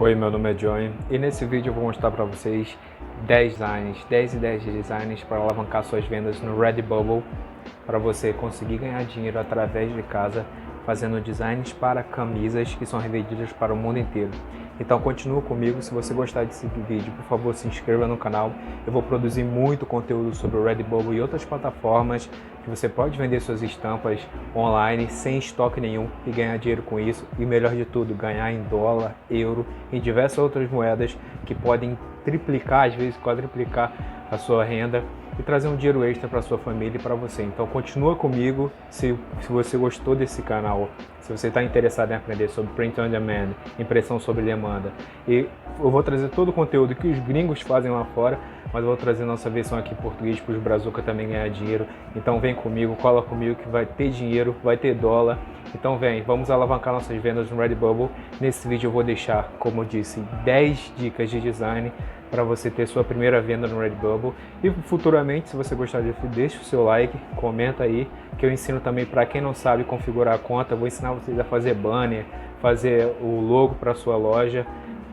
Oi, meu nome é Johnny e nesse vídeo eu vou mostrar para vocês 10 ideias de designs para alavancar suas vendas no Redbubble, para você conseguir ganhar dinheiro através de casa fazendo designs para camisas que são revendidas para o mundo inteiro. Então continua comigo. Se você gostar desse vídeo, por favor, se inscreva no canal. Eu vou produzir muito conteúdo sobre o Redbubble e outras plataformas que você pode vender suas estampas online sem estoque nenhum e ganhar dinheiro com isso. E melhor de tudo, ganhar em dólar, euro e diversas outras moedas que podem triplicar, às vezes quadruplicar a sua renda e trazer um dinheiro extra para sua família e para você. Então continua comigo. Se você gostou desse canal, se você está interessado em aprender sobre print on demand, impressão sob demanda, e eu vou trazer todo o conteúdo que os gringos fazem lá fora, mas eu vou trazer nossa versão aqui em português para os brazuca também ganhar dinheiro. Então vem comigo, cola comigo que vai ter dinheiro, vai ter dólar. Então vem, vamos alavancar nossas vendas no Redbubble. Nesse vídeo eu vou deixar, como eu disse, 10 dicas de design para você ter sua primeira venda no Redbubble. E futuramente, se você gostar disso, deixa o seu like, comenta aí, que eu ensino também para quem não sabe configurar a conta. Vou ensinar vocês a fazer banner, fazer o logo para sua loja,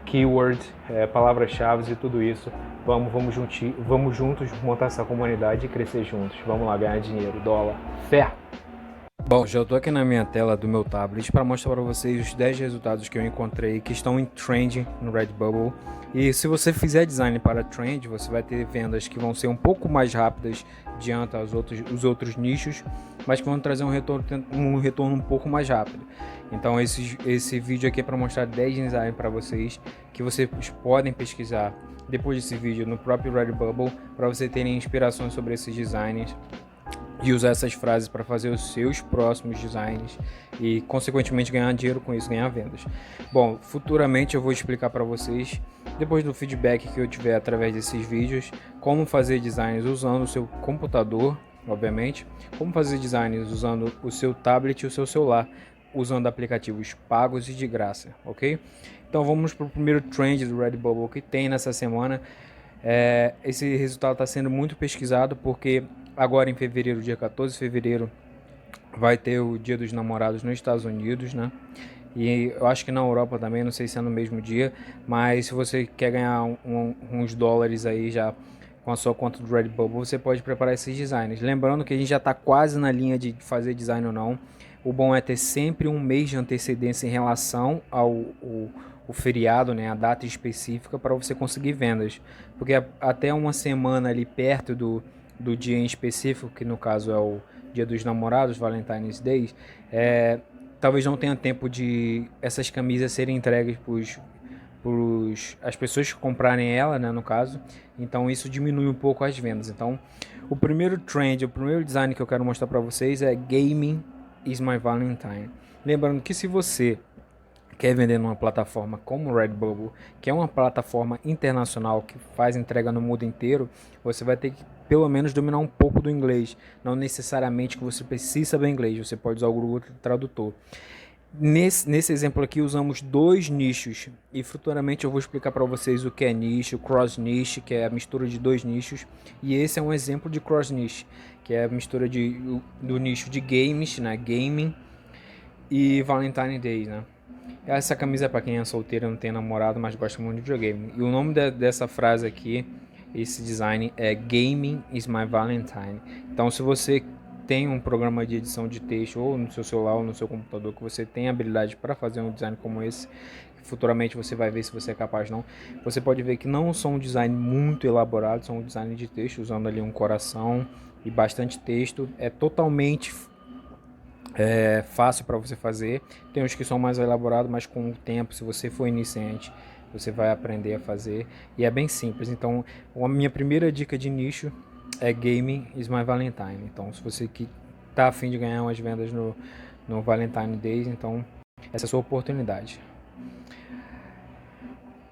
keywords, palavras-chave e tudo isso. Vamos juntos montar essa comunidade e crescer juntos. Vamos lá, ganhar dinheiro, dólar, fé! Bom, já estou aqui na minha tela do meu tablet para mostrar para vocês os 10 resultados que eu encontrei que estão em trend no Redbubble. E se você fizer design para trend, você vai ter vendas que vão ser um pouco mais rápidas diante os outros nichos, mas que vão trazer um retorno um pouco mais rápido. Então esse vídeo aqui é para mostrar 10 designs para vocês que vocês podem pesquisar depois desse vídeo no próprio Redbubble para você terem inspirações sobre esses designs e usar essas frases para fazer os seus próximos designs e consequentemente ganhar dinheiro com isso, ganhar vendas. Bom, futuramente eu vou explicar para vocês, depois do feedback que eu tiver através desses vídeos, como fazer designs usando o seu computador, obviamente, como fazer designs usando o seu tablet e o seu celular, usando aplicativos pagos e de graça, ok? Então vamos para o primeiro trend do Redbubble que tem nessa semana. Esse resultado está sendo muito pesquisado porque agora em fevereiro, dia 14 de fevereiro, vai ter o Dia dos Namorados nos Estados Unidos, né? E eu acho que na Europa também, não sei se é no mesmo dia, mas se você quer ganhar uns dólares aí já com a sua conta do Redbubble, você pode preparar esses designs. Lembrando que a gente já está quase na linha de fazer design ou não. O bom é ter sempre um mês de antecedência em relação ao o feriado, né, a data específica para você conseguir vendas. Porque até uma semana ali perto do dia em específico, que no caso é o Dia dos Namorados, Valentine's Day, talvez não tenha tempo de essas camisas serem entregues as pessoas que comprarem ela, né, no caso. Então isso diminui um pouco as vendas. Então o primeiro design que eu quero mostrar para vocês é Gaming is my Valentine. Lembrando que se você quer vender numa plataforma como o Redbubble, que é uma plataforma internacional que faz entrega no mundo inteiro, você vai ter que pelo menos dominar um pouco do inglês. Não necessariamente que você precise saber inglês, você pode usar o Google Tradutor. Nesse exemplo aqui usamos dois nichos e futuramente eu vou explicar para vocês o que é nicho, cross niche, que é a mistura de dois nichos, e esse é um exemplo de cross niche, que é a mistura do nicho de games, né, gaming e Valentine Day, né. Essa camisa é para quem é solteiro, não tem namorado, mas gosta muito de videogame. E o nome dessa frase aqui, esse design, é Gaming is my Valentine. Então, se você tem um programa de edição de texto, ou no seu celular, ou no seu computador, que você tem habilidade para fazer um design como esse, futuramente você vai ver se você é capaz ou não. Você pode ver que não são um design muito elaborado, são um design de texto, usando ali um coração e bastante texto. É totalmente fácil para você fazer. Tem uns que são mais elaborados, mas com o tempo, se você for iniciante, você vai aprender a fazer, e é bem simples. Então a minha primeira dica de nicho é Gaming is my Valentine. Então se você que está a fim de ganhar umas vendas no Valentine Days, então essa é a sua oportunidade.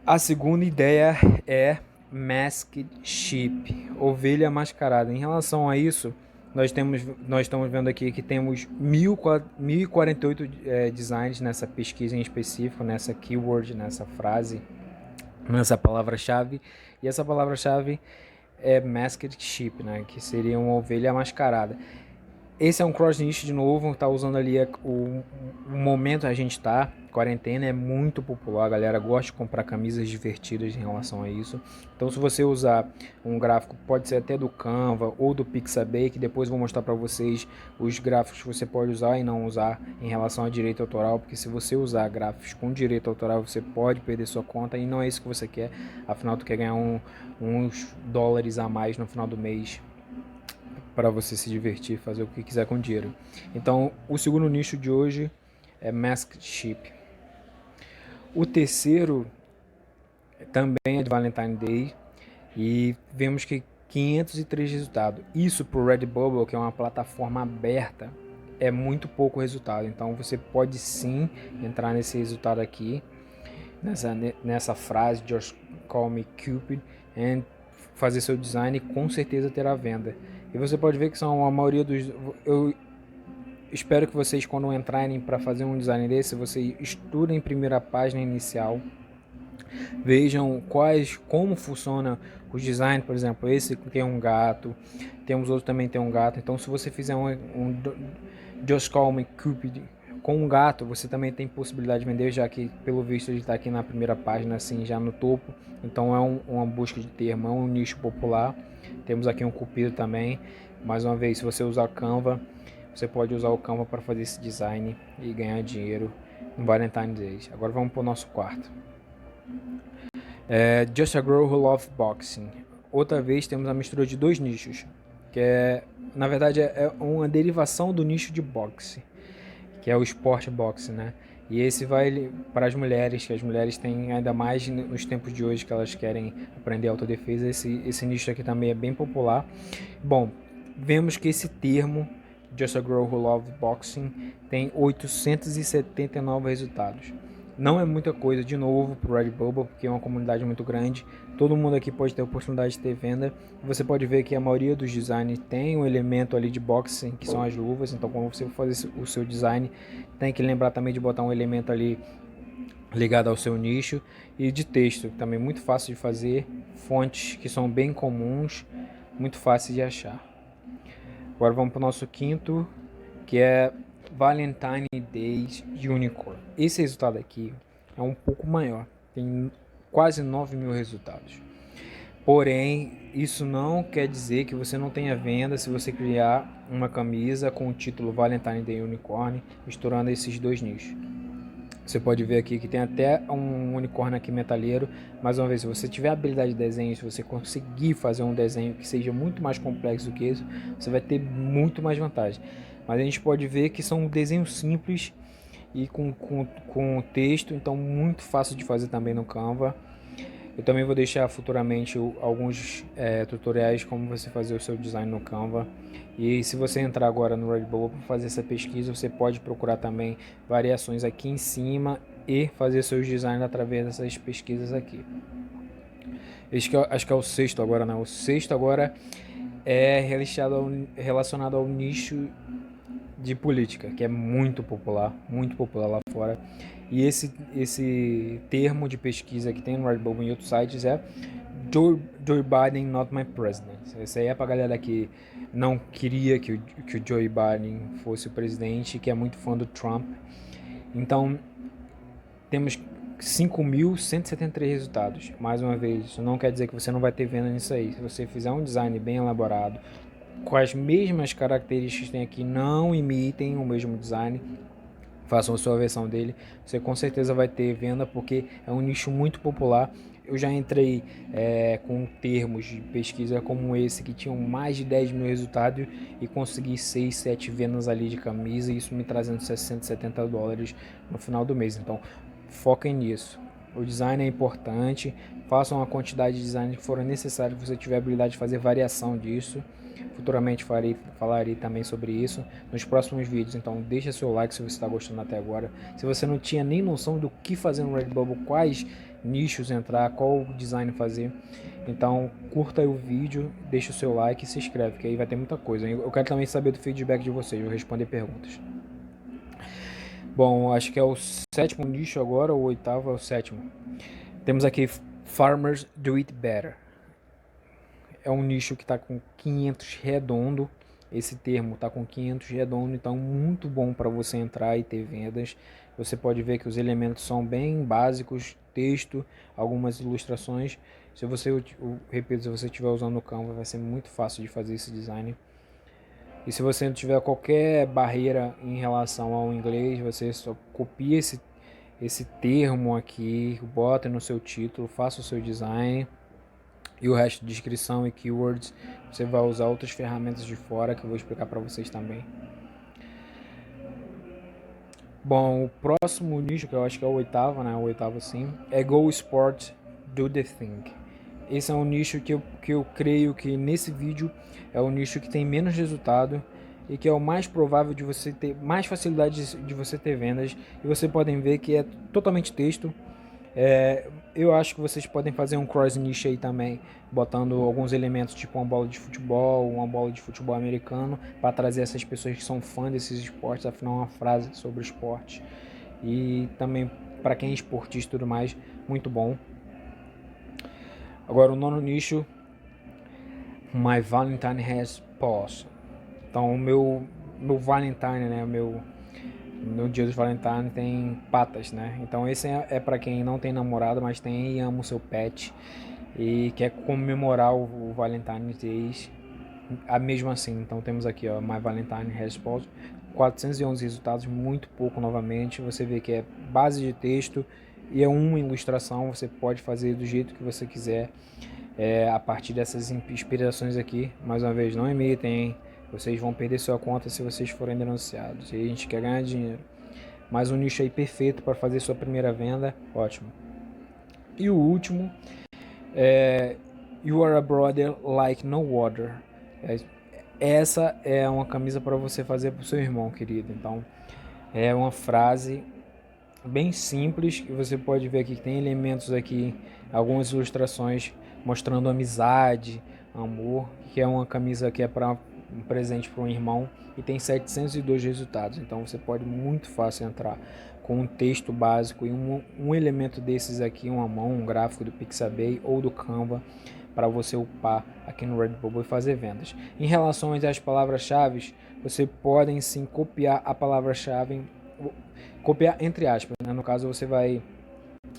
A segunda ideia é Masked Sheep, ovelha mascarada. Em relação a isso, nós estamos vendo aqui que temos 1048 designs nessa pesquisa em específico, nessa keyword, nessa frase, nessa palavra-chave. E essa palavra-chave é Masked Sheep, né, que seria uma ovelha mascarada. Esse é um cross niche de novo, tá usando ali o momento a gente tá, quarentena é muito popular, a galera gosta de comprar camisas divertidas em relação a isso. Então se você usar um gráfico, pode ser até do Canva ou do Pixabay, que depois eu vou mostrar para vocês os gráficos que você pode usar e não usar em relação a direito autoral, porque se você usar gráficos com direito autoral, você pode perder sua conta e não é isso que você quer, afinal tu quer ganhar uns dólares a mais no final do mês para você se divertir, fazer o que quiser com dinheiro. Então, o segundo nicho de hoje é Masked Sheep. O terceiro também é de Valentine Day e vemos que 503 resultados. Isso para o Redbubble, que é uma plataforma aberta, é muito pouco resultado. Então, você pode sim entrar nesse resultado aqui, nessa frase, Just Call Me Cupid, e fazer seu design e com certeza terá venda. E você pode ver que são a maioria dos... Eu espero que vocês, quando entrarem para fazer um design desse, vocês estudem primeiro a página inicial, vejam como funciona os designs. Por exemplo, esse tem um gato, temos outro também tem um gato. Então, se você fizer um Just Call Me Cupid com um gato, você também tem possibilidade de vender, já que pelo visto ele está aqui na primeira página, assim, já no topo. Então é uma busca de termo, é um nicho popular. Temos aqui um cupido também. Mais uma vez, se você usar Canva, você pode usar o Canva para fazer esse design e ganhar dinheiro no Valentine's Day. Agora vamos para o nosso quarto. Just a Girl Who Loves Boxing. Outra vez temos a mistura de dois nichos, que na verdade é uma derivação do nicho de boxe, que é o esporte boxe, né? E esse vai para as mulheres, que as mulheres têm ainda mais nos tempos de hoje que elas querem aprender autodefesa. Esse nicho aqui também é bem popular. Bom, vemos que esse termo, Just a Girl Who Loves Boxing, tem 879 resultados. Não é muita coisa, de novo, para o Redbubble, porque é uma comunidade muito grande. Todo mundo aqui pode ter a oportunidade de ter venda. Você pode ver que a maioria dos designs tem um elemento ali de boxing, que são as luvas. Então, quando você for fazer o seu design, tem que lembrar também de botar um elemento ali ligado ao seu nicho. E de texto, também muito fácil de fazer. Fontes que são bem comuns, muito fácil de achar. Agora vamos para o nosso quinto, que é Valentine Days Unicorn. Esse resultado aqui é um pouco maior, tem quase 9.000 resultados. Porém, isso não quer dizer que você não tenha venda se você criar uma camisa com o título Valentine Day Unicorn, misturando esses dois nichos. Você pode ver aqui que tem até um unicórnio aqui metalheiro. Mais uma vez, se você tiver habilidade de desenho, se você conseguir fazer um desenho que seja muito mais complexo do que isso, você vai ter muito mais vantagem. Mas a gente pode ver que são desenhos simples e com texto, então muito fácil de fazer também no Canva. Eu também vou deixar futuramente alguns tutoriais como você fazer o seu design no Canva. E se você entrar agora no Redbubble para fazer essa pesquisa, você pode procurar também variações aqui em cima e fazer seus designs através dessas pesquisas aqui. Acho que é o sexto agora, né? O sexto agora é relacionado ao nicho de política, que é muito popular lá fora. E esse termo de pesquisa que tem no Redbubble e outros sites é Joe Biden not my president. Isso aí é pra galera que não queria que o Joe Biden fosse o presidente, que é muito fã do Trump. Então, temos 5.173 resultados. Mais uma vez, isso não quer dizer que você não vai ter venda nisso aí. Se você fizer um design bem elaborado, com as mesmas características que tem aqui, não imitem o mesmo design, façam a sua versão dele, você com certeza vai ter venda, porque é um nicho muito popular. Eu já entrei com termos de pesquisa como esse, que tinham mais de 10.000 resultados, e consegui 6, 7 vendas ali de camisa, e isso me trazendo 60, 70 dólares no final do mês. Então foquem nisso. O design é importante, façam a quantidade de design que for necessário. Se você tiver a habilidade de fazer variação disso, futuramente falarei também sobre isso nos próximos vídeos. Então deixa seu like se você está gostando até agora. Se você não tinha nem noção do que fazer no Redbubble, quais nichos entrar, qual design fazer, então curta aí o vídeo, deixa o seu like e se inscreve, que aí vai ter muita coisa. Eu quero também saber do feedback de vocês, vou responder perguntas. Bom, acho que é o sétimo nicho agora, ou o oitavo, é o sétimo. Temos aqui Farmers Do It Better. É um nicho que está com 500 redondo, esse termo está com 500 redondo, então muito bom para você entrar e ter vendas. Você pode ver que os elementos são bem básicos, texto, algumas ilustrações. Se você, repito, se você estiver usando o Canva, vai ser muito fácil de fazer esse design. E se você não tiver qualquer barreira em relação ao inglês, você só copia esse termo aqui, bota no seu título, faça o seu design. E o resto de descrição e keywords, você vai usar outras ferramentas de fora que eu vou explicar para vocês também. Bom, o próximo nicho, que eu acho que é o oitavo, né? O oitavo sim, é Go Sport Do The Thing. Esse é um nicho que eu creio que nesse vídeo é o nicho que tem menos resultado e que é o mais provável de você ter mais facilidade de você ter vendas. E vocês podem ver que é totalmente texto. Eu acho que vocês podem fazer um cross niche aí também, botando alguns elementos tipo uma bola de futebol americano, para trazer essas pessoas que são fãs desses esportes, afinal uma frase sobre esporte. E também para quem é esportista e tudo mais, muito bom. Agora o nono nicho, My Valentine Has Paws. Então o meu Valentine, né, no dia dos Valentine tem patas, né? Então esse é para quem não tem namorado, mas tem e ama o seu pet e quer comemorar o Valentine's Day, a mesmo assim. Então temos aqui, ó, My Valentine Has Paws, 411 resultados, muito pouco novamente. Você vê que é base de texto e é uma ilustração. Você pode fazer do jeito que você quiser, a partir dessas inspirações aqui. Mais uma vez, não imitem, hein? Vocês vão perder sua conta se vocês forem denunciados. E a gente quer ganhar dinheiro. Mais um nicho aí perfeito para fazer sua primeira venda. Ótimo. E o último é You Are a Brother Like No Other. Essa é uma camisa para você fazer para o seu irmão, querido. Então, é uma frase bem simples que você pode ver aqui que tem elementos aqui, algumas ilustrações mostrando amizade, amor, que é uma camisa que é para um presente para um irmão e tem 702 resultados. Então você pode muito fácil entrar com um texto básico e um elemento desses aqui, uma mão, um gráfico do Pixabay ou do Canva, para você upar aqui no Redbubble e fazer vendas. Em relação às palavras-chave, você pode sim copiar a palavra-chave, copiar entre aspas, né? No caso você vai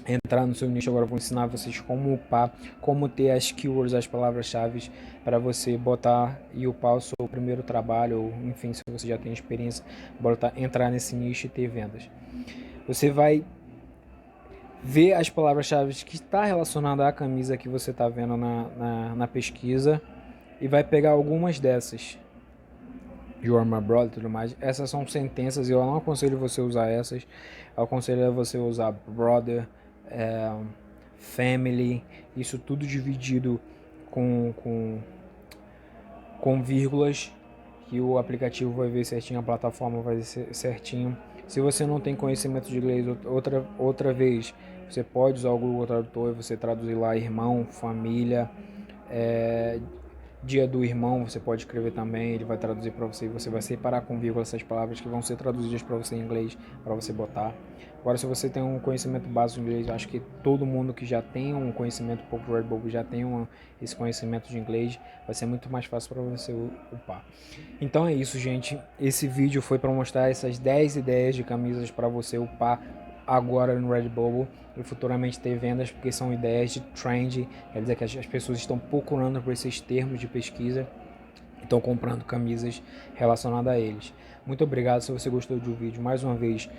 entrar no seu nicho. Agora eu vou ensinar vocês como upar, como ter as keywords, as palavras-chave para você botar e upar o seu primeiro trabalho, ou enfim, se você já tem experiência, entrar nesse nicho e ter vendas. Você vai ver as palavras-chave que está relacionada à camisa que você está vendo na pesquisa e vai pegar algumas dessas. You are my brother e tudo mais. Essas são sentenças e eu não aconselho você usar essas. Eu aconselho você usar brother, family, isso tudo dividido com vírgulas, que o aplicativo vai ver certinho, a plataforma vai ver certinho. Se você não tem conhecimento de inglês, outra vez, você pode usar o Google Tradutor e você traduzir lá irmão, família, dia do irmão, você pode escrever também, ele vai traduzir para você e você vai separar com vírgula essas palavras que vão ser traduzidas para você em inglês, para você botar. Agora, se você tem um conhecimento básico de inglês, eu acho que todo mundo que já tem um conhecimento um pouco de Redbubble já tem esse conhecimento de inglês, vai ser muito mais fácil para você upar. Então é isso, gente. Esse vídeo foi para mostrar essas 10 ideias de camisas para você upar agora no Redbubble e futuramente ter vendas, porque são ideias de trend, quer dizer que as pessoas estão procurando por esses termos de pesquisa, estão comprando camisas relacionadas a eles. Muito obrigado. Se você gostou do vídeo, mais uma vez,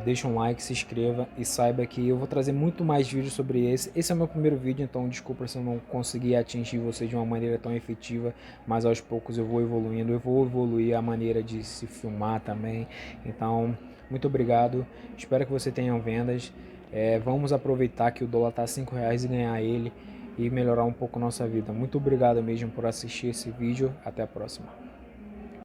deixa um like, se inscreva e saiba que eu vou trazer muito mais vídeos sobre esse. Esse é o meu primeiro vídeo, então desculpa se eu não consegui atingir você de uma maneira tão efetiva, mas aos poucos eu vou evoluindo, eu vou evoluir a maneira de se filmar também. Então, muito obrigado, espero que você tenha vendas. Vamos aproveitar que o dólar está R$5 e ganhar ele e melhorar um pouco a nossa vida. Muito obrigado mesmo por assistir esse vídeo, até a próxima.